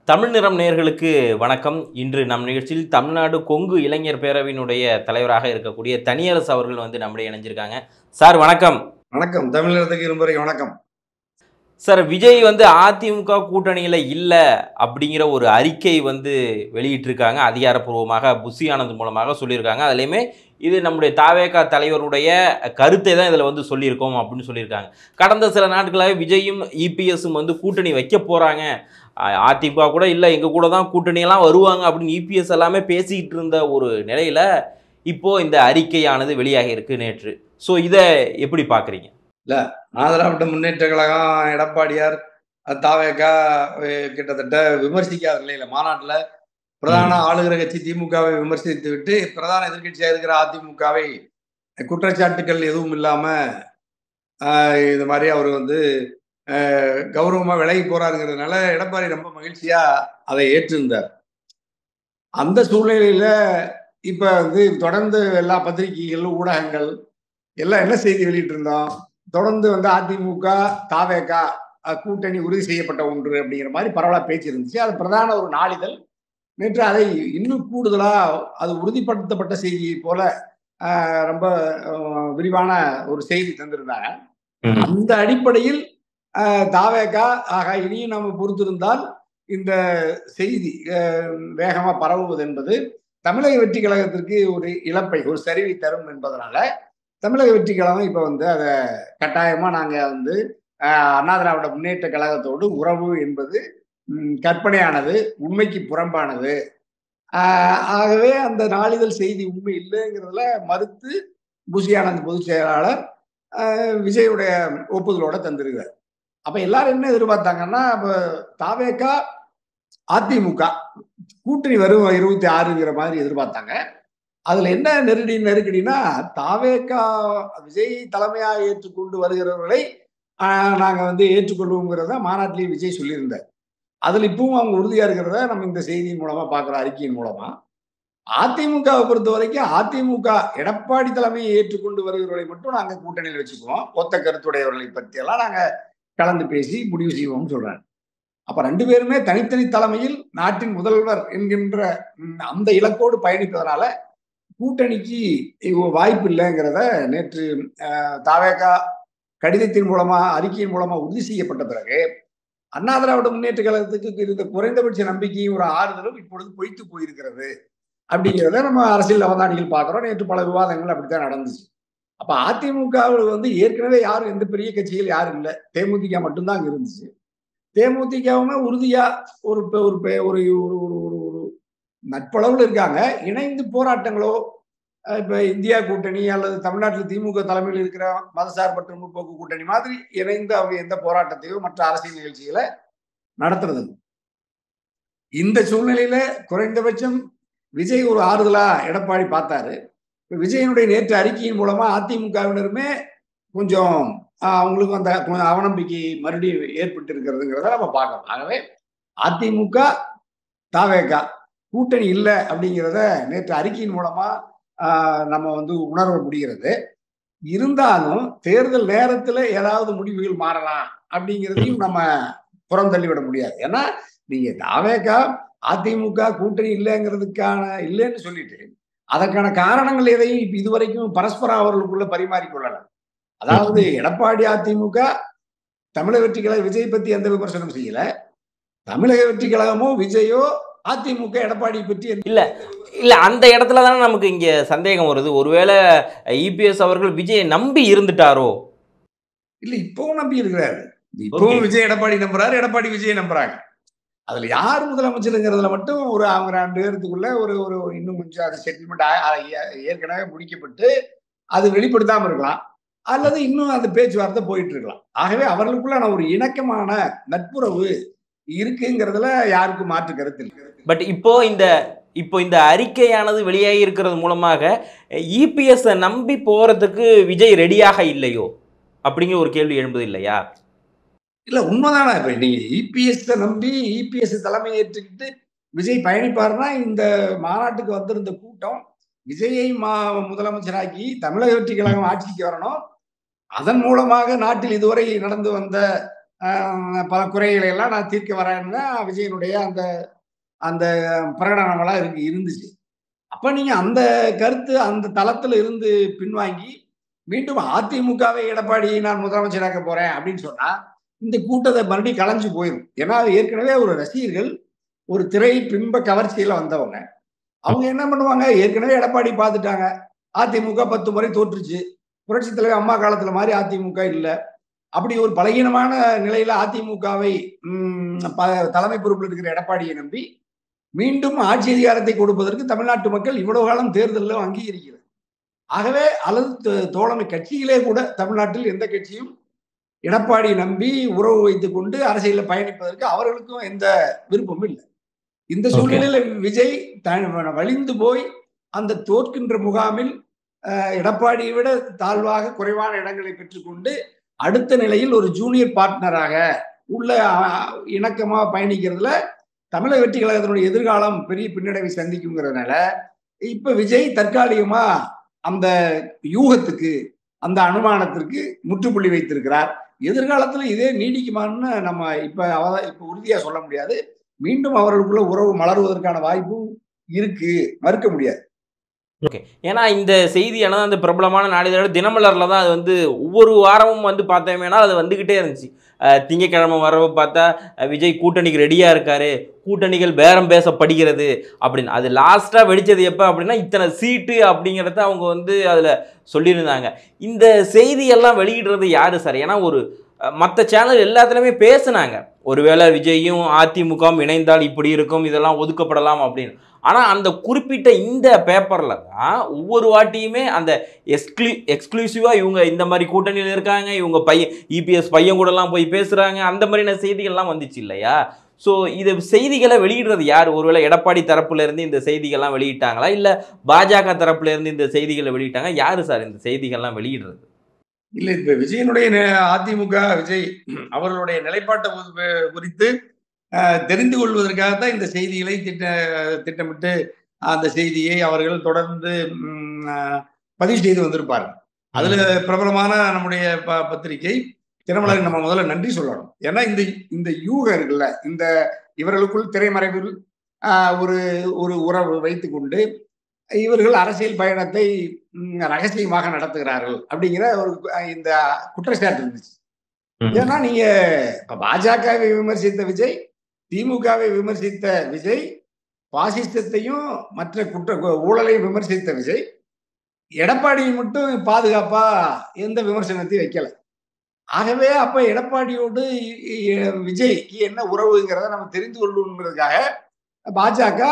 தமிழ் நிறம் நேயர்களுக்கு வணக்கம். இன்று நம் நிகழ்ச்சியில் தமிழ்நாடு கொங்கு இளைஞர் பேரவையினுடைய தலைவராக இருக்கக்கூடிய தனியரசு அவர்கள் நம்முடைய இணைஞ்சிருக்காங்க. சார் வணக்கம். வணக்கம். தமிழகத்துக்கு இருமுறை வணக்கம். சார், விஜய் அதிமுக கூட்டணியில இல்ல அப்படிங்கிற ஒரு அறிக்கை வெளியிட்டிருக்காங்க. அதிகாரப்பூர்வமாக புஷி ஆனந்த் மூலமாக சொல்லியிருக்காங்க. அதுலயுமே இது நம்முடைய தாவேகா தலைவருடைய கருத்தை தான் இதுல சொல்லியிருக்கோம் அப்படின்னு சொல்லியிருக்காங்க. கடந்த சில நாட்களாக விஜயும் இபிஎஸும் கூட்டணி வைக்க போறாங்க, அதிமுக கூட இல்ல எங்க கூட தான் கூட்டணியெல்லாம் வருவாங்க அப்படின்னு இபிஎஸ் எல்லாமே பேசிக்கிட்டு இருந்த ஒரு நிலையில இப்போ இந்த அறிக்கையானது வெளியாகி இருக்கு நேற்று. ஸோ இதை எப்படி பார்க்குறீங்க? இல்ல, திராவிட முன்னேற்ற கழகம், எடப்பாடியார், தாவேகா கிட்டத்தட்ட விமர்சிக்காத நிலையில மாநாட்டில் பிரதான ஆளுகிற கட்சி திமுகவை விமர்சித்து விட்டு பிரதான எதிர்கட்சியாக இருக்கிற அதிமுகவை குற்றச்சாட்டுகள் எதுவும் இல்லாம இது மாதிரி அவர் கௌரவமா விலகி போறாருங்கிறதுனால எடப்பாடி ரொம்ப மகிழ்ச்சியா அதை ஏற்றிருந்தார். அந்த சூழ்நிலையில இப்ப தொடர்ந்து எல்லா பத்திரிகைகள், ஊடகங்கள் எல்லாம் என்ன செய்தி வெளியிட்டு இருந்தோம், தொடர்ந்து அதிமுக தாவேகா கூட்டணி உறுதி செய்யப்பட்ட ஒன்று அப்படிங்கிற மாதிரி பரவலா பேச்சு இருந்துச்சு. அது பிரதான ஒரு நாளிதழ் நேற்று அதை இன்னும் கூடுதலா அது உறுதிப்படுத்தப்பட்ட செய்தியை போல ரொம்ப விரிவான ஒரு செய்தி தந்திருந்தாங்க. அந்த அடிப்படையில் தாவேகா இனியும் நம்ம பொறுத்திருந்தால் இந்த செய்தி வேகமா பரவுவது என்பது தமிழக வெற்றி கழகத்திற்கு ஒரு இழப்பை, ஒரு சரிவை தரும் என்பதனால தமிழக வெற்றி கழகம் இப்ப அதை கட்டாயமா நாங்க அண்ணா திராவிட முன்னேற்ற கழகத்தோடு உறவு என்பது கற்பனையானது, உண்மைக்கு புறம்பானது. ஆகவே அந்த நாளிதழ் செய்தி உண்மை இல்லைங்கிறதுல மறுத்து புஷி ஆனந்த் பொதுச் செயலாளர் விஜயுடைய ஒப்புதலோட தந்திருக்கிறார். அப்ப எல்லாரும் என்ன எதிர்பார்த்தாங்கன்னா, தாவேகா அதிமுக கூட்டணி வரும் 26ங்கிற மாதிரி எதிர்பார்த்தாங்க. அதுல என்ன நெருக்கடினா, தாவேகா விஜய் தலைமையாக ஏற்றுக்கொண்டு வருகிறவர்களை நாங்க ஏற்றுக்கொள்வோங்கிறத மாநாட்டிலேயே விஜய் சொல்லியிருந்தார். அதுல இப்பவும் அவங்க உறுதியா இருக்கிறத நம்ம இந்த செய்தியின் மூலமா பாக்குற அறிக்கையின் மூலமா, அதிமுகவை பொறுத்த வரைக்கும் அதிமுக எடப்பாடி தலைமையை ஏற்றுக்கொண்டு வருகிறவர்களை மட்டும் நாங்க கூட்டணியில் வச்சுக்குவோம், ஒத்த கருத்துடையவர்களை பற்றி எல்லாம் நாங்க கலந்து பேசி முடிவு செய்வோம் சொல்றாங்க. அப்ப 2 பேருமே தனித்தனி தலைமையில் நாட்டின் முதல்வர் என்கின்ற அந்த இலக்கோடு பயணிப்பதனால கூட்டணிக்கு வாய்ப்பு இல்லைங்கிறத நேற்று தாவேகா கடிதத்தின் மூலமா, அறிக்கையின் மூலமா உறுதி செய்யப்பட்ட பிறகு அண்ணா திராவிட முன்னேற்ற கழகத்துக்கு இருந்த குறைந்தபட்ச நம்பிக்கையும் ஒரு ஆறுதலும் இப்பொழுது பொய்த்து போயிருக்கிறது அப்படிங்கிறத நம்ம அரசியல் அவதானிகள் பார்க்கிறோம். நேற்று பல விவாதங்கள் அப்படித்தான் நடந்துச்சு. அப்ப அதிமுக ஏற்கனவே யாரும் எந்த பெரிய கட்சிகள் யாரும் இல்லை, தேமுதிக மட்டும்தான் அங்க இருந்துச்சு. தேமுதிகவுமே உறுதியா ஒரு நட்பளவில் இருக்காங்க. இணைந்து போராட்டங்களோ, இப்ப இந்தியா கூட்டணி அல்லது தமிழ்நாட்டில் திமுக தலைமையில் இருக்கிற மதசார்பற்ற முற்போக்கு கூட்டணி மாதிரி இணைந்து அவங்க எந்த போராட்டத்தையோ மற்ற அரசியல் நிகழ்ச்சிகளை நடத்துறது. இந்த சூழ்நிலையில குறைந்தபட்சம் விஜய் ஒரு ஆறுதலா எடப்பாடி பார்த்தாரு. விஜயனுடைய நேற்று அறிக்கையின் மூலமா அதிமுகவினருமே கொஞ்சம் அவங்களுக்கு அந்த அவநம்பிக்கை மறுபடியும் ஏற்பட்டு இருக்கிறதுங்கிறத நம்ம பார்க்கணும். ஆகவே அதிமுக தாவேகா கூட்டணி இல்லை அப்படிங்கிறத நேற்று அறிக்கையின் மூலமா நம்ம உணர முடிகிறது. இருந்தாலும் தேர்தல் நேரத்துல ஏதாவது முடிவுகள் மாறலாம் அப்படிங்கிறதையும் நம்ம புறந்தள்ளிவிட முடியாது. ஏன்னா நீங்க தாவேகா அதிமுக கூட்டணி இல்லைன்னு சொல்லிட்டு அதற்கான காரணங்கள் எதையும் இதுவரைக்கும் பரஸ்பரம் அவர்களுக்குள்ள பரிமாறிக்கொள்ளலாம். அதாவது எடப்பாடி அதிமுக தமிழக வெற்றி கழக விஜய் பத்தி எந்த விமர்சனம் செய்யல, தமிழக வெற்றி கழகமோ விஜயோ அதிமுக எடப்பாடி பற்றி இல்ல இல்ல அந்த இடத்துல தானே நமக்கு இங்க சந்தேகம் வருது. ஒருவேளை இபிஎஸ் அவர்கள் விஜயை நம்பி இருந்துட்டாரோ? இல்ல, இப்பவும் நம்பி இருக்கிறாரு. இப்பவும் விஜய் எடப்பாடி நம்புறாரு, எடப்பாடி விஜய் நம்புறாங்க. அதுல யார் முதலமைச்சருங்கிறதுல மட்டும் அவங்க 2 பேருக்குள்ள ஒரு இன்னும் கொஞ்சம் அது செட்டில்மெண்ட் ஏற்கனவே முடிக்கப்பட்டு அது வெளிப்படுத்தாம இருக்கலாம், அல்லது இன்னும் அந்த பேச்சுவார்த்தை போயிட்டு இருக்கலாம். ஆகவே அவர்களுக்குள்ள ஒரு இணக்கமான நட்புறவு இருக்குங்கிறதுல யாருக்கும் மாற்று கருத்து இல்லை. பட் இப்போ இந்த அறிக்கையானது வெளியாகி இருக்கிறது மூலமாக இபிஎஸ் நம்பி போறதுக்கு விஜய் ரெடியாக இல்லையோ அப்படிங்கிற ஒரு கேள்வி எழும்புது இல்லையா? இல்ல, உண்மைதானே. இப்ப நீங்க இபிஎஸ் நம்பி இபிஎஸ் தலைமை ஏற்றுக்கிட்டு விஜய் பயணிப்பாருன்னா, இந்த மாநாட்டுக்கு வந்திருந்த கூட்டம் விஜயை முதலமைச்சராக்கி தமிழக வெற்றி கழகம் ஆட்சிக்கு வரணும், அதன் மூலமாக நாட்டில் இதுவரை நடந்து வந்த பல குறைகளை எல்லாம் நான் தீர்க்க வரேன்னு தான் விஜயனுடைய அந்த அந்த பிரகடனமெல்லாம் இருந்துச்சு. அப்ப நீங்க அந்த கருத்து அந்த தளத்துல இருந்து பின்வாங்கி, மீண்டும் அதிமுகவை எடப்பாடி நான் முதலமைச்சராக்க போறேன் அப்படின்னு சொன்னா, இந்த கூட்டத்த மறுபடியும் கலைஞ்சு போயிரும். ஏன்னா, அது ஏற்கனவே ஒரு ரசிகர்கள், ஒரு திரை பிம்ப கவர்ச்சியில வந்தவங்க. அவங்க என்ன பண்ணுவாங்க, ஏற்கனவே எடப்பாடி பார்த்துட்டாங்க. அதிமுக 10 முறை தோற்றுச்சு. புரட்சித் தலைவர் அம்மா காலத்துல மாரி அதிமுக இல்ல. அப்படி ஒரு பலகீனமான நிலையில அதிமுகவை தலைமை பொறுப்பில் இருக்கிற எடப்பாடியை நம்பி, மீண்டும் ஆட்சி அதிகாரத்தை கொடுப்பதற்கு தமிழ்நாட்டு மக்கள் இவ்வளவு காலம் தேர்தலில் அங்கீகரிக்கிறது. ஆகவே அல்லது தோழமை கட்சியிலே கூட தமிழ்நாட்டில் எந்த கட்சியும் எடப்பாடி நம்பி உறவு வைத்துக் கொண்டு அரசியலில் பயணிப்பதற்கு அவர்களுக்கும் எந்த விருப்பமும் இல்லை. இந்த ஓகே. சூழ்நிலையில விஜய் வலிந்து போய் அந்த தோற்கின்ற முகாமில் எடப்பாடியை விட தாழ்வாக குறைவான இடங்களை பெற்றுக்கொண்டு அடுத்த நிலையில் ஒரு ஜூனியர் பார்ட்னராக உள்ள இணக்கமா பயணிக்கிறதுல தமிழக வெற்றி கழகத்தினுடைய எதிர்காலம் பெரிய பின்னடைவை சந்திக்குங்கிறதுனால இப்ப விஜய் தற்காலிகமா அந்த யூகத்துக்கு அந்த அனுமானத்திற்கு முற்றுப்புள்ளி வைத்திருக்கிறார். எதிர்காலத்துல இதே நீடிக்குமான்னு நம்ம இப்ப உறுதியா சொல்ல முடியாது. மீண்டும் அவர்களுக்குள்ள உறவு மலர்வதற்கான வாய்ப்பும் இருக்கு, மறுக்க முடியாது. ஓகே. ஏன்னா இந்த செய்தியானது அந்த பிரபலமான நாளிதழ் தினமலர்ல தான் அது வந்து ஒவ்வொரு வாரமும் வந்து பார்த்தோமேனா அது வந்துகிட்டே இருந்துச்சு. திங்கட்கிழமை வரவு பார்த்தா விஜய் கூட்டணிக்கு ரெடியா இருக்காரு, கூட்டணிகள் பேரம் பேசப்படுகிறது அப்படின்னு. அது லாஸ்டா வெடிச்சது எப்ப அப்படின்னா இத்தனை சீட்டு அப்படிங்கிறத அவங்க வந்து அதுல சொல்லியிருந்தாங்க. இந்த செய்தியெல்லாம் வெளியிடுறது யாரு சார்? ஏன்னா ஒரு மற்ற சேனல் எல்லாத்துலயுமே பேசுனாங்க. ஒருவேளை விஜயும் அதிமுகவும் இணைந்தால் இப்படி இருக்கும், இதெல்லாம் ஒதுக்கப்படலாம் அப்படின்னு. ஆனா அந்த குறிப்பிட்ட இந்த பேப்பர்ல தான் ஒவ்வொரு வாட்டியுமே அந்த எக்ஸ்க்ளூசிவா இவங்க இந்த மாதிரி கூட்டணியில் இருக்காங்க, இவங்க பையன் இபிஎஸ் பையன் கூட எல்லாம் போய் பேசுறாங்க, அந்த மாதிரியான செய்திகள்லாம் வந்துச்சு இல்லையா? ஸோ இது செய்திகளை வெளியிடுறது யார்? ஒருவேளை எடப்பாடி தரப்புல இருந்து இந்த செய்திகள்லாம் வெளியிட்டாங்களா, இல்ல பாஜக தரப்புல இருந்து இந்த செய்திகளை வெளியிட்டாங்க? யாரு சார் இந்த செய்திகள்லாம் வெளியிடுறது? இல்ல இப்ப விஜயனுடைய அதிமுக விஜய் அவர்களுடைய நிலைப்பாட்டை குறித்து தெரிந்து கொள்வதற்காகத்தான் இந்த செய்திகளை திட்டமிட்டு அந்த செய்தியை அவர்கள் தொடர்ந்து பதிவு செய்து வந்திருப்பார்கள். அதுல பிரபலமான நம்முடைய பத்திரிகை தினமலருக்கு நம்ம முதல்ல நன்றி சொல்லணும். ஏன்னா இந்த இந்த யூகம் இருக்குல்ல, இந்த இவர்களுக்குள் திரைமறைவில் ஒரு ஒரு உறவு வைத்துக் கொண்டு இவர்கள் அரசியல் பயணத்தை ரகசியமாக நடத்துகிறார்கள் அப்படிங்கிற ஒரு இந்த குற்றச்சாட்டு இருந்துச்சு. ஏன்னா நீங்க பாஜகவை விமர்சித்த விஜய், திமுகவை விமர்சித்த விஜய், பாசிசத்தையும் மற்ற ஊழலையும் விமர்சித்த விஜய், எடப்பாடியை மட்டும் பாதுகாப்பா எந்த விமர்சனத்தையும் வைக்கல. ஆகவே அப்ப எடப்பாடியோடு விஜய்க்கு என்ன உறவுங்கிறத நம்ம தெரிந்து கொள்ளணுங்கிறதுக்காக பாஜக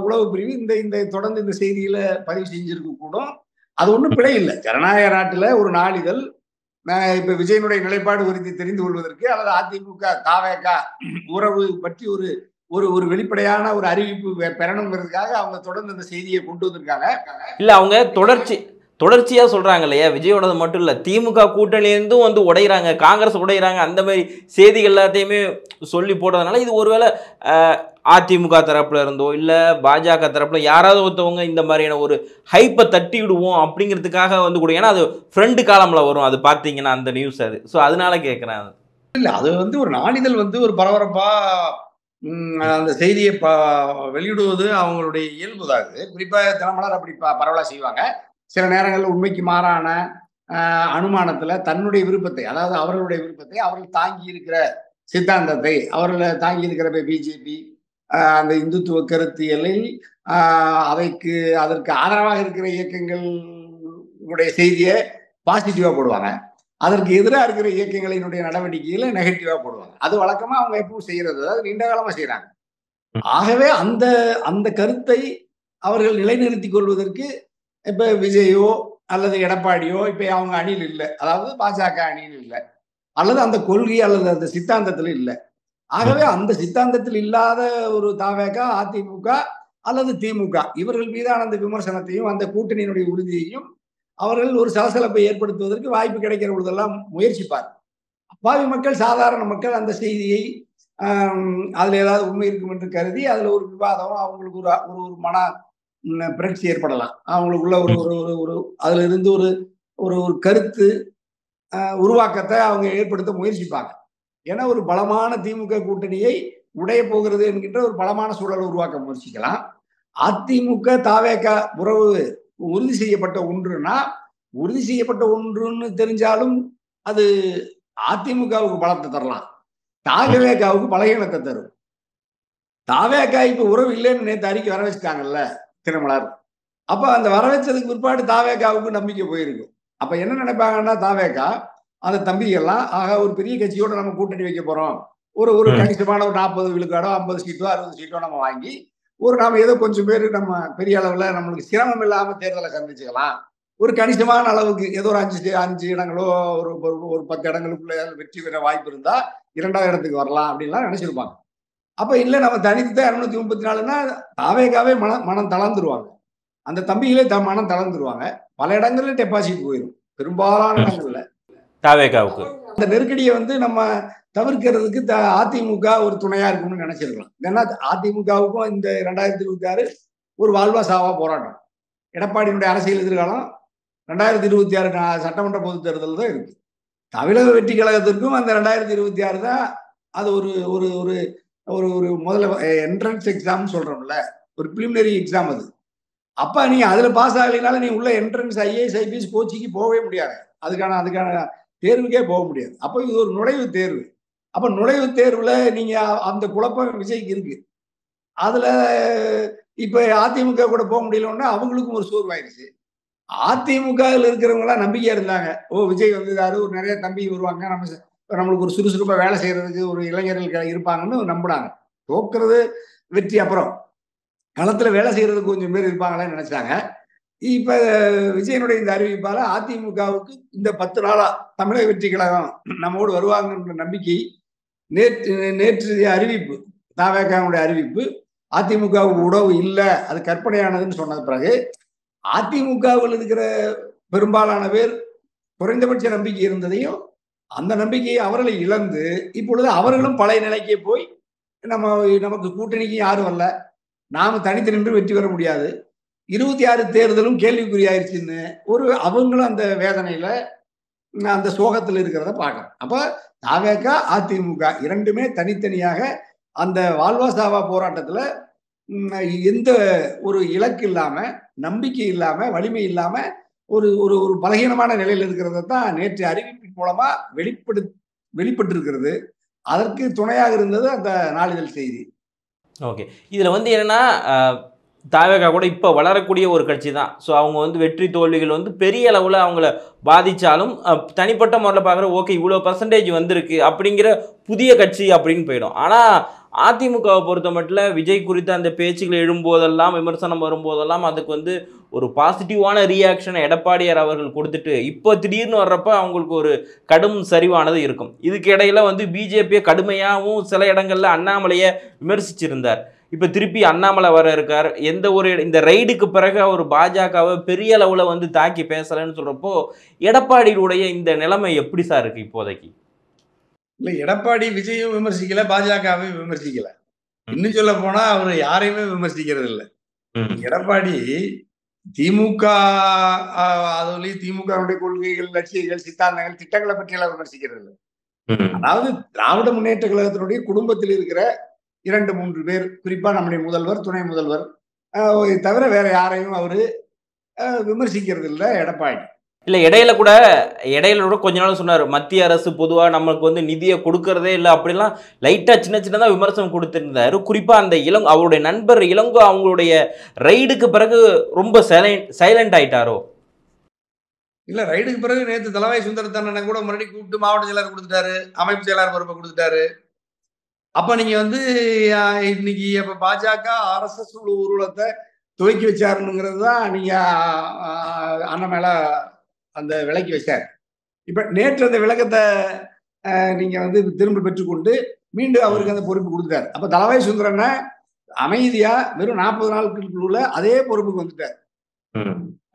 உளவு பிரிவு இந்த தொடர்ந்து இந்த செய்தியில பதிவு செஞ்சிருக்க கூடும். அது ஒண்ணும் பிழை இல்லை. ஜனநாயக நாட்டுல ஒரு நாளிதழ் இப்ப விஜயனுடைய நிலைப்பாடு குறித்து தெரிந்து கொள்வதற்கு அல்லது அதிமுக தாவேக உறவு பற்றி ஒரு ஒரு ஒரு வெளிப்படையான ஒரு அறிவிப்பு பெறணுங்கிறதுக்காக அவங்க தொடர்ந்து இந்த செய்தியை கொண்டு வந்திருக்காங்க. இல்ல அவங்க தொடர்ச்சியா சொல்றாங்க இல்லையா, விஜயோடது மட்டும் இல்ல, திமுக கூட்டணியிலிருந்தும் வந்து உடைகிறாங்க, காங்கிரஸ் உடைகிறாங்க, அந்த மாதிரி செய்திகள் எல்லாத்தையுமே சொல்லி போடுறதுனால இது ஒருவேளை அதிமுக தரப்புல இருந்தோ இல்ல பாஜக தரப்புல யாராவது ஒருத்தவங்க இந்த மாதிரியான ஒரு ஹைப்பை தட்டி விடுவோம் அப்படிங்கிறதுக்காக வந்து கூட, ஏன்னா அது ஃப்ரெண்டு காலம்ல வரும், அது பார்த்தீங்கன்னா அந்த நியூஸ் அது. ஸோ அதனால கேட்குறேன். இல்ல அது வந்து ஒரு நாளிதழ் வந்து ஒரு பரபரப்பா அந்த செய்தியை வெளியிடுவது அவங்களுடைய இயல்புதான். குறிப்பா தினமலர் அப்படி பரவலா செய்வாங்க. சில நேரங்களில் உண்மைக்கு மாறான அனுமானத்துல தன்னுடைய விருப்பத்தை, அதாவது அவர்களுடைய விருப்பத்தை, அவர்கள் தாங்கி இருக்கிற சித்தாந்தத்தை, அவர்கள் தாங்கி இருக்கிற பிஜேபி அந்த இந்துத்துவ கருத்தியலில் அதற்கு ஆதரவாக இருக்கிற இயக்கங்களுடைய செய்தியை பாசிட்டிவா போடுவாங்க. அதற்கு எதிராக இருக்கிற இயக்கங்களினுடைய நடவடிக்கைகளை நெகட்டிவா போடுவாங்க. அது வழக்கமா அவங்க எப்பவும் செய்யறது, அதாவது நீண்ட காலமா செய்யறாங்க. ஆகவே அந்த அந்த கருத்தை அவர்கள் நிலைநிறுத்திக் கொள்வதற்கு இப்ப விஜயோ அல்லது எடப்பாடியோ இப்ப அவங்க அணியில் இல்லை, அதாவது பாஜக அணியில் இல்லை, அல்லது அந்த கொள்கை அல்லது அந்த சித்தாந்தத்தில் இல்லை. ஆகவே அந்த சித்தாந்தத்தில் இல்லாத ஒரு தாவேக, அதிமுக அல்லது திமுக இவர்கள் மீதான அந்த விமர்சனத்தையும் அந்த கூட்டணியினுடைய உறுதியையும் அவர்கள் ஒரு சலசலப்பை ஏற்படுத்துவதற்கு வாய்ப்பு கிடைக்கிற பொழுதெல்லாம் முயற்சிப்பார். அப்பாவி மக்கள், சாதாரண மக்கள் அந்த செய்தியை அதுல ஏதாவது உண்மை இருக்கும் என்று கருதி அதுல ஒரு விவாதம், அவங்களுக்கு ஒரு ஒரு மன புரட்சி ஏற்படலாம். அவங்களுக்குள்ள ஒரு ஒரு ஒரு அதுல இருந்து ஒரு ஒரு கருத்து உருவாக்கத்தை அவங்க ஏற்படுத்த முயற்சிப்பாங்க. ஏன்னா ஒரு பலமான திமுக கூட்டணியை உடைய போகிறது என்கின்ற ஒரு பலமான சூழலை உருவாக்க முயற்சிக்கலாம். அதிமுக தாவேக உறவு உறுதி செய்யப்பட்ட ஒன்றுனா, உறுதி செய்யப்பட்ட ஒன்றுன்னு தெரிஞ்சாலும் அது அதிமுகவுக்கு பலத்தை தரலாம். தாவேகாவுக்கு பலகீனத்தை தரும். தாவேகா இப்ப உறவு இல்லைன்னு நேத்து அறிக்கை வர வச்சுட்டாங்கல்ல திருமலர். அப்ப அந்த வர வச்சதுக்கு பிற்பாடு தாவேகாவுக்கு நம்பிக்கை போயிருக்கும். அப்ப என்ன நினைப்பாங்கன்னா தாவேகா அந்த தம்பிகள்லாம் ஆக ஒரு பெரிய கட்சியோட நம்ம கூட்டணி வைக்க போறோம். ஒரு ஒரு கணிசமான ஒரு 40 விழுக்காடோ 50 சீட்டோ 60 சீட்டோ நம்ம வாங்கி நாம ஏதோ கொஞ்சம் பேர் நம்ம பெரிய அளவுல நம்மளுக்கு சிரமம் இல்லாம தேர்தலை சந்திச்சுக்கலாம். ஒரு கணிசமான அளவுக்கு ஏதோ ஒரு 5 இடங்களோ ஒரு ஒரு 10 இடங்களுக்குள்ள வெற்றி பெற வாய்ப்பு இருந்தா 2வது இடத்துக்கு வரலாம் அப்படின்லாம் நினைச்சிருப்பாங்க. அப்ப இல்ல நம்ம தனித்து 234ன்னா தாவேகாவே மனம் தளர்ந்துருவாங்க. அந்த தம்பிகளே மனம் தளர்ந்துருவாங்க. பல இடங்கள்ல டெபாசிட் போயிடும். பெரும்பாலான இடங்கள்ல. தாவேகாவுக்கு. அந்த நெருக்கடியை வந்து நம்ம தவிர்க்கிறதுக்கு அதிமுக ஒரு துணையா இருக்கும்னு நினைச்சிருக்கலாம். ஏன்னா அதிமுகவுக்கும் இந்த 2026 ஒரு வாழ்வா சாவா போராட்டம். எடப்பாடியினுடைய அரசியல் எதிர்காலம் 2026 சட்டமன்ற பொதுத் தேர்தல் தான் இருக்கு. தமிழக வெற்றி கழகத்திற்கும் அந்த 2026 தான் அது ஒரு ஒரு ஒரு ஒரு ஒரு முதல்ல என்ட்ரன்ஸ் எக்ஸாம் சொல்றோம்ல, ஒரு பிலிமினரி எக்ஸாம் அது. அப்ப நீ அதுல பாஸ் ஆகலைனால நீ உள்ள என்ட்ரன்ஸ் ஐஏஎஸ் ஐபிஎஸ் கோச்சிக்கு போகவே முடியாது. அதுக்கான தேர்வுக்கே போக முடியாது. அப்ப இது ஒரு நுழைவுத் தேர்வு. அப்ப நுழைவுத் தேர்வுல நீங்க அந்த குழப்பம் விஜய்க்கு இருக்கு. அதுல இப்ப அதிமுக கூட போக முடியலன்னா அவங்களுக்கும் ஒரு சோர்வாயிருச்சு. அதிமுகவில் இருக்கிறவங்க எல்லாம் நம்பிக்கையா இருந்தாங்க. ஓ விஜய் வந்தாரு, ஒரு நிறைய தம்பி வருவாங்க, நம்மளுக்கு ஒரு சுறுசுறுப்பா வேலை செய்யறதுக்கு ஒரு இளைஞர்கள் இருப்பாங்கன்னு நம்பினாங்க. தோக்குறது வெற்றி அப்புறம் களத்துல வேலை செய்யறதுக்கு கொஞ்சம் பேர் இருப்பாங்களேன்னு நினைச்சாங்க. இப்ப விஜயனுடைய இந்த அறிவிப்பால அதிமுகவுக்கு இந்த 10 நாளா தமிழக வெற்றி கழகம் நம்மோடு வருவாங்கன்ற நம்பிக்கை நேற்று அறிவிப்பு, தாவேகாவுடைய அறிவிப்பு அதிமுகவுக்கு உறவு இல்ல, அது கற்பனையானதுன்னு சொன்னது பிறகு அதிமுகவில் இருக்கிற பெரும்பாலான பேர் குறைந்தபட்ச நம்பிக்கை இருந்ததையும் அந்த நம்பிக்கையை அவர்களை இழந்து இப்பொழுது அவர்களும் பழைய நிலைக்கே போய் நமக்கு கூட்டணிக்கு யாரும் வரல, நாம தனித்து நின்று வெற்றி பெற முடியாது, 26 தேர்தலும் கேள்விக்குறியாயிருச்சுன்னு அவங்களும் அந்த வேதனையில அந்த சோகத்தில் இருக்கிறத பார்க்கணும். அப்ப தாவேக அதிமுக இரண்டுமே தனித்தனியாக அந்த வாழ்வா சாவா போராட்டத்துல எந்த ஒரு இலக்கு இல்லாம, நம்பிக்கை இல்லாம, வலிமை இல்லாம ஒரு ஒரு ஒரு பலகீனமான நிலையில் இருக்கிறத தான் நேற்று அறிவிப்பின் மூலமா வெளிப்பட்டு இருக்கிறது. அதற்கு துணையாக இருந்தது அந்த நாளிதழ் செய்தி. ஓகே. இதுல வந்து என்னன்னா தாவேகா கூட இப்போ வளரக்கூடிய ஒரு கட்சி தான். ஸோ அவங்க வந்து வெற்றி தோல்விகள் வந்து பெரிய அளவில் அவங்கள பாதித்தாலும் தனிப்பட்ட முறையில் பார்க்குற ஓகே இவ்வளோ பர்சன்டேஜ் வந்திருக்கு அப்படிங்கிற புதிய கட்சி அப்படின்னு போயிடும். ஆனால் அதிமுகவை பொறுத்த மட்டும் விஜய் குறித்த அந்த பேச்சுகள் எழும்போதெல்லாம், விமர்சனம் வரும்போதெல்லாம் அதுக்கு வந்து ஒரு பாசிட்டிவான ரியாக்ஷனை எடப்பாடியார் அவர்கள் கொடுத்துட்டு இப்போ திடீர்னு வர்றப்ப அவங்களுக்கு ஒரு கடும் சரிவானது இருக்கும். இதுக்கு இடையில வந்து பிஜேபியை கடுமையாகவும் சில இடங்களில் அண்ணாமலையை விமர்சிச்சிருந்தார். இப்போ திருப்பி அண்ணாமலை வர இருக்கார். இந்த ரைடுக்கு பிறகு அவர் பாஜகவை பெரிய அளவில் வந்து தாக்கி பேசலைன்னு சொல்கிறப்போ எடப்பாடியுடைய இந்த நிலைமை எப்படி சார் இருக்கு இப்போதைக்கு? இல்லை, எடப்பாடி விஜயும் விமர்சிக்கல, பாஜகவையும் விமர்சிக்கல. இன்னும் சொல்ல போனா அவர் யாரையுமே விமர்சிக்கிறது இல்லை. எடப்பாடி திமுக அதுலயும் திமுகவுடைய கொள்கைகள், லட்சியங்கள், சித்தாந்தங்கள், திட்டங்களை பற்றி எல்லாம் விமர்சிக்கிறது இல்லை. அதாவது திராவிட முன்னேற்ற கழகத்தினுடைய குடும்பத்தில் இருக்கிற 2-3 பேர், குறிப்பா நம்முடைய முதல்வர், துணை முதல்வர் தவிர வேற யாரையும் அவரு விமர்சிக்கிறது இல்லை எடப்பாடி. இல்லை, இடையில கூட கொஞ்ச நாள் சொன்னார், மத்திய அரசு பொதுவாக நம்மளுக்கு வந்து நிதியை கொடுக்கறதே இல்லை அப்படிலாம் லைட்டாக சின்னதாக விமர்சனம் கொடுத்துருந்தாரு. குறிப்பாக அந்த அவருடைய நண்பர் இளங்கோ அவங்களுடைய ரைடுக்கு பிறகு ரொம்ப சைலண்ட் ஆயிட்டாரோ? இல்லை, ரைடுக்கு பிறகு நேற்று தலவாய் சுந்தரத்தண்ணனை கூட மறுபடியும் கூப்பிட்டு மாவட்ட செயலாளர் கொடுத்துட்டாரு, அமைப்பு செயலாளர் பொறுப்பை கொடுத்துட்டாரு. அப்ப நீங்க வந்து இன்னைக்கு அப்ப பாஜக RSS ஊர்வலத்தை துவக்கி வச்சாருங்கிறது தான் நீங்க அண்ணன் மேல அந்த விலக்கி வச்சார். இப்ப நேற்று அந்த விளக்கத்தை நீங்க வந்து திரும்ப பெற்றுக்கொண்டு மீண்டும் அவருக்கு அந்த பொறுப்பு கொடுத்துட்டார். அப்ப தலவாய் சுந்தரனை அமைதியா வெறும் 40 நாட்களுக்குள்ள அதே பொறுப்புக்கு வந்துட்டார்.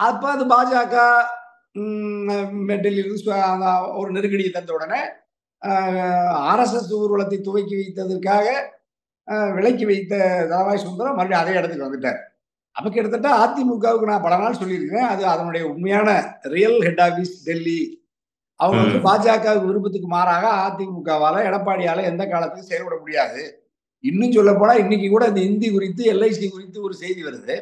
அப்ப அது பாஜக டெல்லியிலிருந்து ஒரு நெருக்கடியை தந்த உடனே RSS ஊர்வலத்தை துவக்கி வைத்ததற்காக விலக்கி வைத்த தலவாய் சுந்தரம் மறுபடியும் அதே இடத்துக்கு வந்துட்டார். அப்ப கிட்டத்தட்ட அதிமுகவுக்கு நான் பல நாள் சொல்லியிருக்கிறேன், அது அதனுடைய உண்மையான ரியல் ஹெட் ஆபீஸ் டெல்லி, அவங்க வந்து ம். பாஜக விருப்பத்துக்கு மாறாக அதிமுகவால எடப்பாடியால எந்த காலத்துக்கும் செயல்பட முடியாது. இன்னும் சொல்ல போனா இன்னைக்கு கூட இந்த இந்தி குறித்து எல்ஐசி குறித்து ஒரு செய்தி வருது.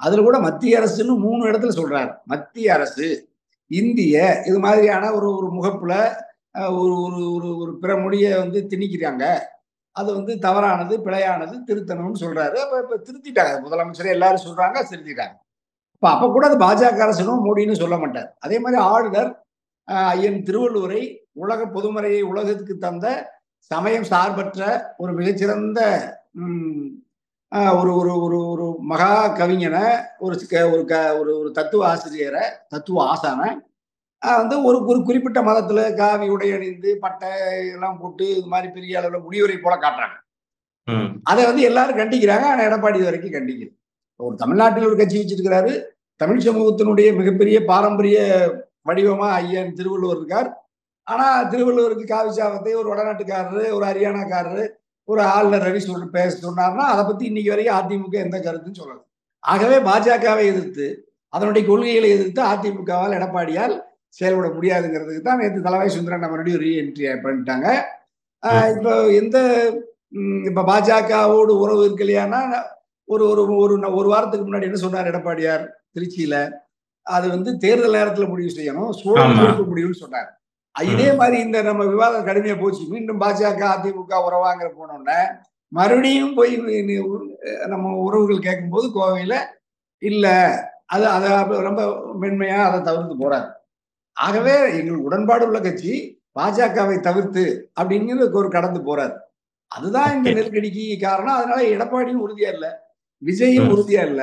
அதுல கூட மத்திய அரசுன்னு 3 இடத்துல சொல்றாரு. மத்திய அரசு, இந்திய இது மாதிரியான ஒரு ஒரு முகப்புல ஒரு ஒரு ஒரு ஒரு பிற மொழிய வந்து திணிக்கிறாங்க. அது வந்து தவறானது, பிழையானது, திருத்தணும்னு சொல்றாரு. இப்ப திருத்திட்டாங்க. முதலமைச்சரே எல்லாரும் சொல்றாங்க, திருத்திட்டாங்க. அப்ப கூட அது பாஜக அரசுனும், மோடின்னு சொல்ல மாட்டார். அதே மாரி ஆளுநர் ஐயன் திருவள்ளுவரை உலக பொதுமறையை உலகத்துக்கு தந்த சமயம் சார்பற்ற ஒரு மிகச்சிறந்த ம், ஒரு ஒரு ஒரு ஒரு மகா கவிஞன, ஒரு ஒரு ஒரு ஒரு தத்துவ ஆசிரியர, தத்துவ ஆசான வந்து ஒரு ஒரு குறிப்பிட்ட மதத்துல காவி உடை அணிந்து, பட்டை எல்லாம் போட்டு இது மாரி பெரிய அளவுல முனிவரை போல காட்டுறாங்க. ம். அத வந்து எல்லாரும் கண்டிக்கிறாங்க. ஆனா எடப்பாடி இதுவரைக்கும் கண்டிக்கல. ஒரு தமிழ்நாட்டில் ஒரு கட்சி வச்சிருக்கிறாரு. தமிழ் சமூகத்தினுடைய மிகப்பெரிய பாரம்பரிய வடிவமா ஐயன் திருவள்ளுவர் இருக்கார். ஆனா திருவள்ளுவருக்கு காவி சாபத்தை ஒரு வடநாட்டுக்காரரு, ஒரு ஹரியானாக்காரரு, ஒரு ஆளுநர் ரவி பேச சொன்னார்னா, அத பத்தி இன்னைக்கு வரைக்கும் அதிமுக எந்த கருத்தும் சொல்லல. ஆகவே பாஜகவை எதிர்த்து, அதனுடைய கொள்கைகளை எதிர்த்து அதிமுகவால், எடப்பாடியால் செயல்பட முடியாதுங்கிறதுக்கு தான் நேத்து தளவாய் சுந்தரன் மறுபடியும் ரீஎன்ட்ரி பண்ணிட்டாங்க. ம். இப்ப எந்த இப்ப பாஜகவோடு உறவு இருக்கு இல்லையான்னா, ஒரு ஒரு ஒரு ஒரு வாரத்துக்கு முன்னாடி என்ன சொன்னார் எடப்பாடியார் திருச்சியில? அது வந்து தேர்தல் நேரத்துல முடிவு செய்யணும். சூழல் ஆமா. பொறுத்து முடிவுன்னு சொன்னார். இதே ம். மாரி இந்த நம்ம விவாதம் கடுமையா போச்சு. மீண்டும் பாஜக, அதிமுக உறவாங்கிற போனோனே, மறுபடியும் போய் நம்ம உறவுகள் கேட்கும்போது கோவையில, இல்ல அது அத ரொம்ப மென்மையா அத தவிர்த்து போறாரு. ஆகவே எங்களுக்கு உடன்பாடு உள்ள கட்சி பாஜகவை தவிர்த்து அப்படிங்கிறது ஒரு கடந்து போறாரு. அதுதான் இந்த ஓகே. நெருக்கடிக்கு காரணம். அதனால எடப்பாடியும் உறுதியா இல்ல. விஜயும் ம். உறுதியா இல்ல.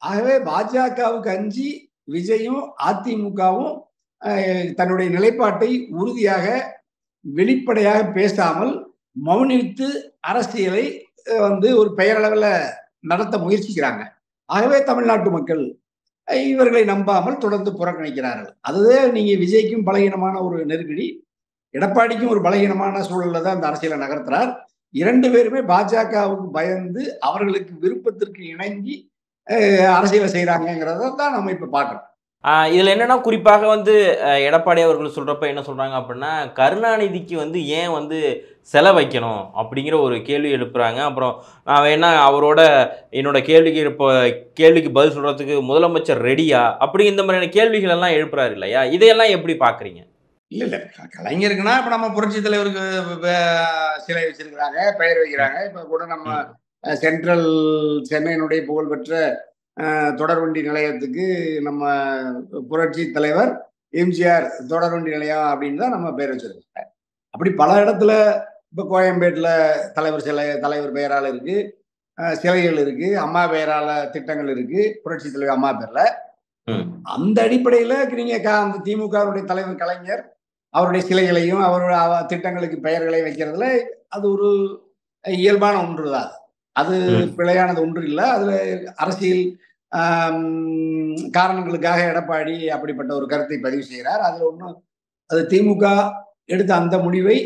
ஆகவே பாஜகவுக்கு அஞ்சி விஜயும், அதிமுகவும் தன்னுடைய நிலைப்பாட்டை உறுதியாக, வெளிப்படையாக பேசாமல் மௌனித்து அரசியலை வந்து ஒரு பெயரளவுல நடத்த முயற்சிக்கிறாங்க. ஆகவே தமிழ்நாட்டு மக்கள் இவர்களை நம்பாமல் தொடர்ந்து புறக்கணிக்கிறார்கள். அதுவே நீங்க விஜய்க்கும் பலகீனமான ஒரு நெருக்கடி. எடப்பாடிக்கும் ஒரு பலகீனமான சூழல்ல தான் அந்த அரசியலை நகர்த்துறார். 2 பேருமே பாஜகவுக்கு பயந்து, அவர்களுக்கு விருப்பத்திற்கு இணங்கி அரசியலை செய்றாங்கங்கிறத தான் நம்ம இப்ப பார்க்கிறோம். இதுல என்னன்னா குறிப்பாக வந்து எடப்பாடி அவர்கள் சொல்றப்ப என்ன சொல்றாங்க அப்படின்னா, கருணாநிதிக்கு வந்து ஏன் வந்து சிலை வைக்கணும்? அப்படிங்கிற ஒரு கேள்வி எழுப்புறாங்க. அப்புறம் நான் வேணா அவரோட என்னோட கேள்விக்கு பதில் சொல்றதுக்கு முதலமைச்சர் ரெடியா? அப்படி இந்த மாதிரியான கேள்விகள் எல்லாம் எழுப்புறாரு இல்லையா? இதையெல்லாம் எப்படி பார்க்குறீங்க? இல்ல. கலைஞருக்குன்னா, இப்ப நம்ம புரட்சி தலைவருக்கு சிலை வச்சிருக்கிறாங்க, பெயர் வைக்கிறாங்க. இப்ப கூட நம்ம ம். சென்ட்ரல் சென்னையினுடைய புகழ்பெற்ற தொடர்வண்டி நிலையத்துக்கு நம்ம புரட்சி தலைவர் எம்ஜிஆர் தொடர்வண்டி நிலையம் அப்படின்னு தான் நம்ம பேர் வச்சிருக்கோம். அப்படி பல இடத்துல இப்ப கோயம்பேட்டுல தலைவர் பெயரால இருக்கு. சிலைகள் இருக்கு. அம்மா பெயரால திட்டங்கள் இருக்கு. புரட்சி தலைவர் அம்மா பேர்ல. ம். அந்த அடிப்படையில நீங்க அந்த திமுகவுடைய தலைவர் கலைஞர் அவருடைய சிலைகளையும், அவருடைய திட்டங்களுக்கு பெயர்களை வைக்கிறதுல அது ஒரு இயல்பான ஒன்று தான். அது ம். பிழையானது ஒன்று இல்ல. அதுல அரசியல் காரணங்களுக்காக எடப்பாடி அப்படிப்பட்ட ஒரு கருத்தை பதிவு செய்கிறார். அதுல ஒண்ணும் அது திமுக எடுத்த அந்த முடிவை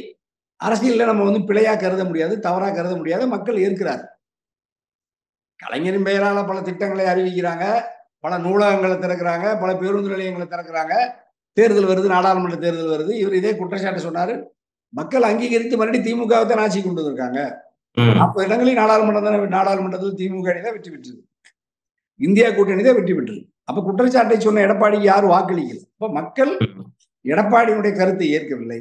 அரசியல்ல நம்ம வந்து பிழையா கருத முடியாது, தவறா கருத முடியாது. மக்கள் ஏற்கிறார். கலைஞரின் பெயரால பல திட்டங்களை அறிவிக்கிறாங்க. பல நூலகங்கள திறக்கிறாங்க. பல பேருந்து நிலையங்கள திறக்கிறாங்க. தேர்தல் வருது, நாடாளுமன்ற தேர்தல் வருது. இவர் இதே குற்றச்சாட்டு சொன்னாரு. மக்கள் அங்கீகரித்து மறுபடியும் திமுகவை தான் ஆட்சிக்கு கொண்டு வந்திருக்காங்க. ம். 40 இடங்களில் நாடாளுமன்றத்தில் திமுக அணி தான் வெற்றி பெற்றது. இந்தியா கூட்டணி தான் வெற்றி பெற்றது. அப்ப குற்றச்சாட்டை சொன்ன எடப்பாடிக்கு யாரும் வாக்களிக்கல. அப்ப மக்கள் ம். எடப்பாடியினுடைய கருத்தை ஏற்கவில்லை.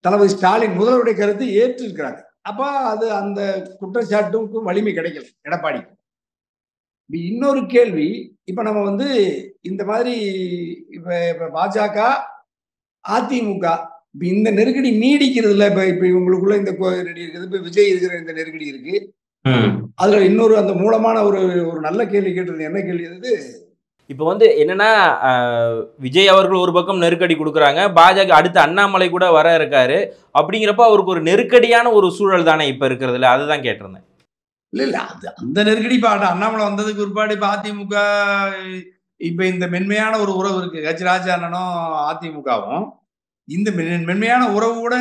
தளபதி ஸ்டாலின் முதல்வருடைய கருத்தை ஏற்றிருக்கிறாங்க. அப்ப அது அந்த குற்றச்சாட்டுக்கும் வலிமை கிடைக்கல எடப்பாடிக்கு. இன்னொரு கேள்வி, இப்ப நம்ம வந்து இந்த மாதிரி இப்ப இப்ப பாஜக, அதிமுக இப்ப இந்த நெருக்கடி நீடிக்கிறதுல இப்ப இப்ப இவங்களுக்குள்ள இந்த நெருக்கடி இருக்குது. இப்ப விஜய் இருக்கிற இந்த நெருக்கடி இருக்கு. ம். அதுல இன்னொரு அந்த மூலமான ஒரு ஒரு நல்ல கேள்வி கேட்டிருந்தேன். என்ன கேள்வி அது? இப்போ வந்து என்னன்னா, விஜய் அவர்கள் ஒரு பக்கம் நெருக்கடி குடுக்குறாங்க. பாஜக அடுத்து அண்ணாமலை கூட வர இருக்காரு. அப்படிங்கிறப்ப அவருக்கு ஒரு நெருக்கடியான ஒரு சூழல் தானே இப்ப இருக்கிறதுல. அதுதான் கேட்டிருந்தேன். இல்ல. அது அந்த நெருக்கடி இப்ப அண்ணாமலை வந்ததுக்கு பிற்பாடு இப்ப அதிமுக இப்ப இந்த மென்மையான ஒரு உறவு இருக்கு. ராஜா அண்ணனும் அதிமுகவும். இந்த மென்மையான உறவு கூட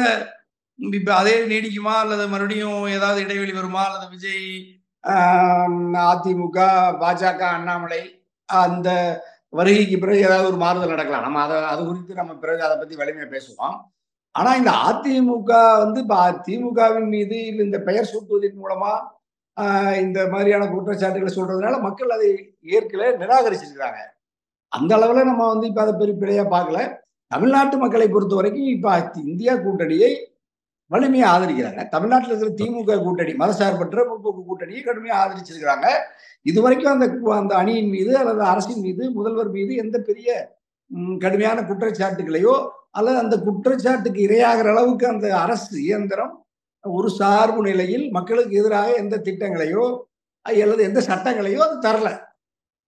இப்ப அதே நீடிக்குமா? அல்லது மறுபடியும் ஏதாவது இடைவெளி வருமா? அல்லது விஜய் அதிமுக, பாஜக, அண்ணாமலை அந்த வருகைக்கு பிறகு ஏதாவது ஒரு மாறுதல் நடக்கலாம். நம்ம அது குறித்து நம்ம பிறகு அதை பத்தி வலிமையா பேசுவோம். ஆனா இந்த அதிமுக வந்து இப்ப திமுகவின் மீது இந்த பெயர் சூட்டுவதன் மூலமா இந்த மாதிரியான குற்றச்சாட்டுகளை சொல்றதுனால மக்கள் அதை ஏற்கல, நிராகரிச்சிருக்கிறாங்க. அந்த அளவுல நம்ம வந்து இப்ப அதை பெரிய பிழையா பார்க்கல. தமிழ்நாட்டு மக்களை பொறுத்த வரைக்கும் இப்ப இந்தியா கூட்டணியை வலிமையா ஆதரிக்கிறாங்க. தமிழ்நாட்டில் இருக்கிற திமுக கூட்டணி, மதசார்பற்ற முற்போக்கு கூட்டணியை கடுமையா ஆதரிச்சிருக்கிறாங்க. இதுவரைக்கும் அந்த அணியின் மீது அல்லது அரசின் மீது, முதல்வர் மீது எந்த பெரிய கடுமையான குற்றச்சாட்டுகளையோ அல்லது அந்த குற்றச்சாட்டுக்கு இரையாகிற அளவுக்கு அந்த அரசு இயந்திரம் ஒரு சார்பு நிலையில் மக்களுக்கு எதிராக எந்த திட்டங்களையோ அல்லது எந்த சட்டங்களையோ அது தரல.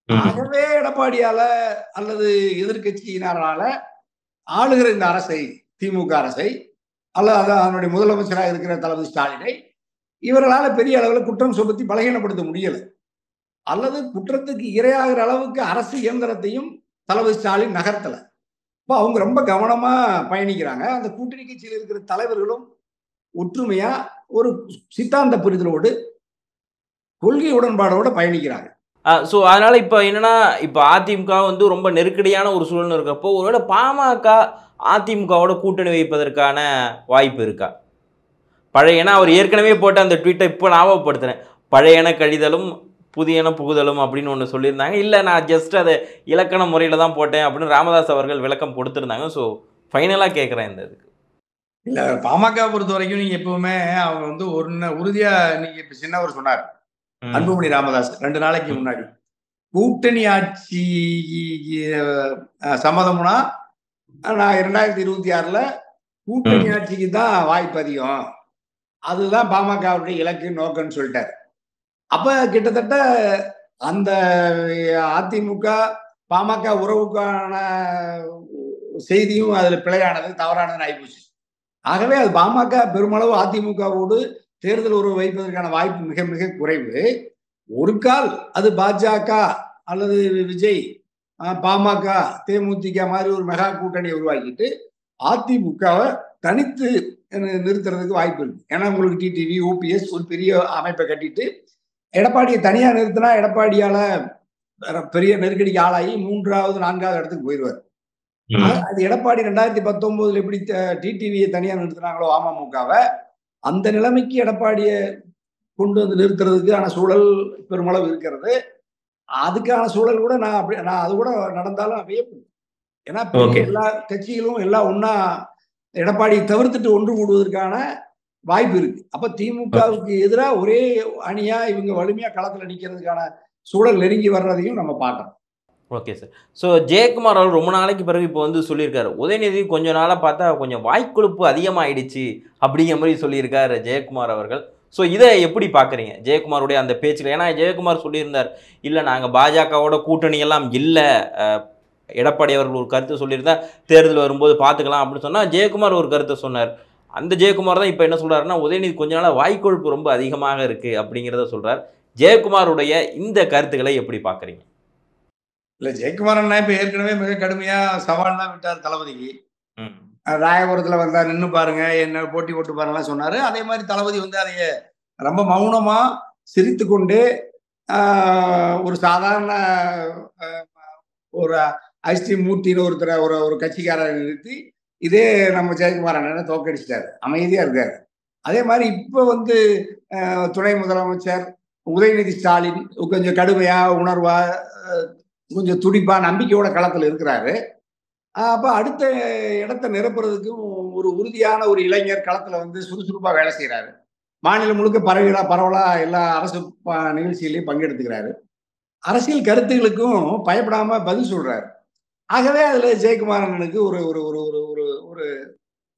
ஆகவே எடப்பாடியால அல்லது எதிர்கட்சியினரால ஆளுகிற இந்த அரசை, திமுக அரசை அல்லது அதனுடைய முதலமைச்சராக இருக்கிற தளபதி ஸ்டாலினை இவர்களால பெரிய அளவில் குற்றம் சுமத்தி பலகீனப்படுத்த முடியல. அல்லது குற்றத்துக்கு இரையாகிற அளவுக்கு அரசு இயந்திரத்தையும் தளபதி ஸ்டாலின் நகர்த்தல. இப்போ அவங்க ரொம்ப கவனமா பயணிக்கிறாங்க. அந்த கூட்டணி கட்சியில் இருக்கிற தலைவர்களும் ஒற்றுமையா ஒரு சித்தாந்த புரிதலோடு, கொள்கை உடன்பாடோட பயணிக்கிறாங்க. ஸோ அதனால இப்போ என்னன்னா, இப்போ அதிமுக வந்து ரொம்ப நெருக்கடியான ஒரு சூழ்நிலை இருக்கப்போ, ஒருவேளை பாமக அதிமுகவோட கூட்டணி வைப்பதற்கான வாய்ப்பு இருக்கா? ஏன்னா அவர் ஏற்கனவே போட்ட அந்த ட்வீட்டை இப்போ ஞாபகப்படுத்துறேன். பழையன கழிதலும் புதியன புகுதலும் அப்படின்னு ஒன்று சொல்லியிருந்தாங்க. இல்லை, நான் ஜஸ்ட் அதை இலக்கண முறையில் தான் போட்டேன் அப்படின்னு ராமதாஸ் அவர்கள் விளக்கம் கொடுத்துருந்தாங்க. ஸோ ஃபைனலாக கேட்குறேன் இந்த இதுக்கு. இல்ல பாமக பொறுத்த வரைக்கும் நீங்க எப்பவுமே அவங்க வந்து உறுதியா நீங்க இப்ப சின்னவர் சொன்னார், அன்புமணி ராமதாஸ் 2 நாளைக்கு முன்னாடி கூட்டணி ஆட்சி சம்மதம்னா நான் 2026ல கூட்டணி ஆட்சிக்கு தான் வாய்ப்பு அதிகம், அதுதான் பாமகவுடைய இலக்கு நோக்கம்னு சொல்லிட்டாரு. அப்ப கிட்டத்தட்ட அந்த அதிமுக பாமக உறவுக்கான செய்தியும் அதுல பிழையானது, தவறானது ஆயிப்போச்சு. ஆகவே அது பாமக பெருமளவு அதிமுகவோடு தேர்தல் உறவு வைப்பதற்கான வாய்ப்பு மிக மிக குறைவு. ஒரு கால் அது பாஜக அல்லது விஜய், பாமக, தேமுதிக மாதிரி ஒரு மெகா கூட்டணியை உருவாக்கிட்டு அதிமுகவை தனித்து நிறுத்துறதுக்கு வாய்ப்பு இருக்கு. ஏன்னா உங்களுக்கு டிடிவி, ஓபிஎஸ் ஒரு பெரிய அமைப்பை கட்டிட்டு எடப்பாடியை தனியா நிறுத்தினா எடப்பாடியால பெரிய நெருக்கடிக்கு ஆளாகி 3வது 4வது இடத்துக்கு போயிடுவார். அது எடப்பாடி 2019 எப்படி டிடிவியை தனியா நிறுத்தினாங்களோ அமமுகவை, அந்த நிலைமைக்கு எடப்பாடியை கொண்டு வந்து நிறுத்துறதுக்கான சூழல் பெருமளவு இருக்கிறது. அதுக்கான சூழல் கூட நான் அது கூட நடந்தாலும் வியப்பு. ஏன்னா எல்லா கட்சிகளும் எல்லாம் ஒன்னா எடப்பாடியை தவிர்த்துட்டு ஒன்று கூடுவதற்கான வாய்ப்பு இருக்கு. அப்ப திமுகவுக்கு எதிராக ஒரே அணியா இவங்க வலிமையா களத்தில் நிற்கிறதுக்கான சூழல் நெருங்கி வர்றதையும் நம்ம பார்க்கணும். Okay sir. ஸோ ஜெயக்குமார் அவர் ரொம்ப நாளைக்கு பிறகு இப்போ வந்து சொல்லியிருக்காரு, உதயநிதி கொஞ்ச நாளாக பார்த்தா கொஞ்சம் வாய்க்கொழுப்பு அதிகமாகிடுச்சு அப்படிங்கிற மாதிரி சொல்லியிருக்காரு ஜெயக்குமார் அவர்கள். ஸோ இதை எப்படி பார்க்குறீங்க ஜெயக்குமாருடைய அந்த பேச்சில்? ஏன்னா ஜெயக்குமார் சொல்லியிருந்தார், இல்லை நாங்கள் பாஜகவோட கூட்டணியெல்லாம் இல்லை, எடப்பாடி அவர்கள் ஒரு கருத்து சொல்லியிருந்தார், தேர்தல் வரும்போது பார்த்துக்கலாம் அப்படின்னு சொன்னால் ஜெயக்குமார் ஒரு கருத்தை சொன்னார். அந்த ஜெயக்குமார் தான் இப்போ என்ன சொல்கிறாருன்னா, உதயநிதி கொஞ்ச நாளாக வாய்க்கொழுப்பு ரொம்ப அதிகமாக இருக்குது அப்படிங்கிறத சொல்கிறார். ஜெயக்குமாருடைய இந்த கருத்துக்களை எப்படி பார்க்குறீங்க? இல்ல ஜெயக்குமார் அண்ணா இப்ப ஏற்கனவே மிக கடுமையா சவால்லாம் விட்டார் தளபதிக்கு. ராயபுரத்துல வந்தா நின்னு பாருங்க, என்ன போட்டி போட்டு பாருங்கலாம் சொன்னாரு. அதே மாதிரி தளபதி வந்து அதைய ரொம்ப மௌனமா சிரித்து கொண்டே ஒரு சாதாரண ஒரு ஐஸ்கிரீம் மூர்த்தின்னு ஒருத்தர ஒரு கட்சிக்காரரை நிறுத்தி இதே நம்ம ஜெயக்குமார் அண்ணனை தோக்கடிச்சிட்டாரு, அமைதியா இருக்காரு. அதே மாதிரி இப்ப வந்து துணை முதலமைச்சர் உதயநிதி ஸ்டாலின் கொஞ்சம் கடுமையா, உணர்வா, கொஞ்சம் துடிப்பா, நம்பிக்கையோட களத்துல இருக்கிறாரு. அப்ப அடுத்த இடத்தை நிரப்புறதுக்கும் ஒரு உறுதியான ஒரு இளைஞர் களத்துல வந்து சுறுசுறுப்பா வேலை செய்யறாரு. மாநிலம் முழுக்க பரவலா எல்லா அரசு நிகழ்ச்சிகளையும் பங்கெடுத்துக்கிறாரு. அரசியல் கருத்துகளுக்கும் பயப்படாம பதில் சொல்றாரு. ஆகவே அதுல ஜெயக்குமார் அண்ணனுக்கு ஒரு ஒரு ஒரு ஒரு ஒரு ஒரு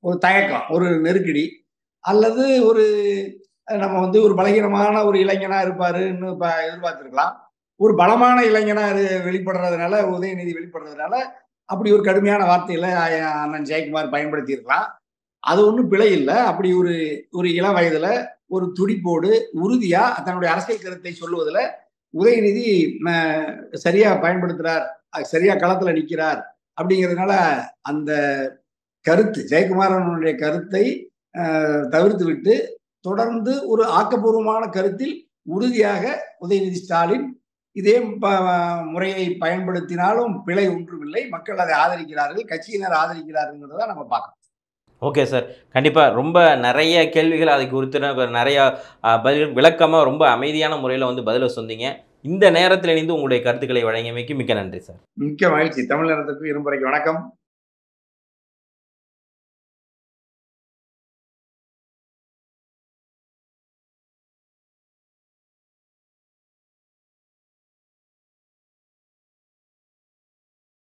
ஒரு தயக்கம், ஒரு நெருக்கடி, அல்லது ஒரு நம்ம வந்து ஒரு பலகீனமான ஒரு இளைஞனா இருப்பாருன்னு எதிர்பார்த்திருக்கலாம். ஒரு பலமான இளைஞனா வெளிப்படுறதுனால, உதயநிதி வெளிப்படுறதுனால அப்படி ஒரு கடுமையான வார்த்தையில அண்ணன் ஜெயக்குமார் பயன்படுத்தி இருக்கலாம். அது ஒன்றும் பிழை இல்லை. அப்படி ஒரு இளம் வயதுல ஒரு துடிப்போடு உறுதியா தன்னுடைய அரசியல் கருத்தை சொல்லுவதுல உதயநிதி சரியா பயன்படுத்துறார், சரியா களத்துல நிற்கிறார். அப்படிங்கிறதுனால அந்த கருத்து, ஜெயக்குமாரனுடைய கருத்தை தவிர்த்து விட்டு தொடர்ந்து ஒரு ஆக்கப்பூர்வமான கருத்தில் உறுதியாக உதயநிதி ஸ்டாலின் இதே முறையை பயன்படுத்தினாலும் பிழை ஒன்றுமில்லை. மக்கள் அதை ஆதரிக்கிறார்கள், கட்சியினர் ஆதரிக்கிறார்கள்ங்கிறத நம்ம பார்க்கணும். Okay sir. கண்டிப்பாக ரொம்ப நிறைய கேள்விகள் அதை குறித்து நிறையா பதில் விளக்கமாக ரொம்ப அமைதியான முறையில் வந்து பதிலை சொன்னீங்க. இந்த நேரத்தில் இணைந்து உங்களுடைய கருத்துக்களை வழங்கியமைக்கு மிக்க நன்றி சார். மிக்க மகிழ்ச்சி. தமிழ் நேரத்துக்கு இருமுறைக்கு வணக்கம்.